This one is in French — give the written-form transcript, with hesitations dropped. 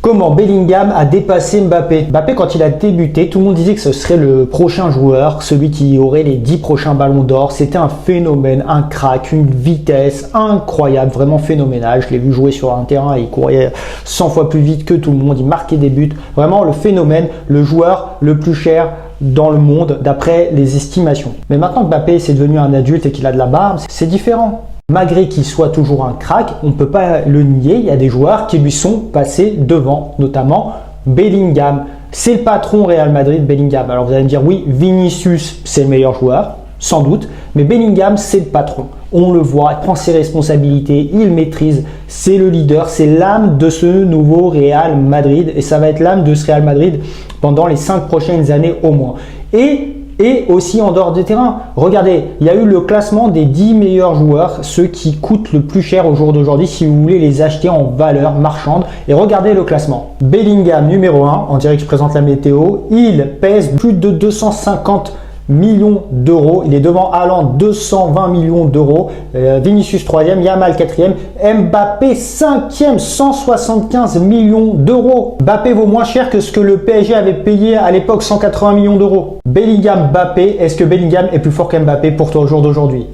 Comment Bellingham a dépassé Mbappé? Mbappé, quand il a débuté, tout le monde disait que ce serait le prochain joueur, celui qui aurait les 10 prochains ballons d'or. C'était un phénomène, un crack, une vitesse incroyable, vraiment phénoménal. Je l'ai vu jouer sur un terrain et il courait 100 fois plus vite que tout le monde. Il marquait des buts. Vraiment le phénomène, le joueur le plus cher dans le monde d'après les estimations. Mais maintenant que Mbappé c'est devenu un adulte et qu'il a de la barbe, c'est différent. Malgré qu'il soit toujours un crack, on ne peut pas le nier, il y a des joueurs qui lui sont passés devant, notamment Bellingham. C'est le patron Real Madrid, Bellingham. Alors vous allez me dire, oui, Vinicius, c'est le meilleur joueur, sans doute, mais Bellingham, c'est le patron. On le voit, il prend ses responsabilités, il maîtrise, c'est le leader, c'est l'âme de ce nouveau Real Madrid et ça va être l'âme de ce Real Madrid pendant les 5 prochaines années au moins. Et aussi en dehors des terrains. Regardez, il y a eu le classement des 10 meilleurs joueurs, ceux qui coûtent le plus cher au jour d'aujourd'hui si vous voulez les acheter en valeur marchande. Et regardez le classement. Bellingham numéro 1, on dirait que je présente la météo, il pèse plus de 250 millions d'euros. Il est devant Haaland, 220 millions d'euros. Vinicius 3e, Yamal 4e, Mbappé 5e, 175 millions d'euros. Mbappé vaut moins cher que ce que le PSG avait payé à l'époque, 180 millions d'euros. Bellingham, Mbappé, est-ce que Bellingham est plus fort qu'Mbappé pour toi au jour d'aujourd'hui?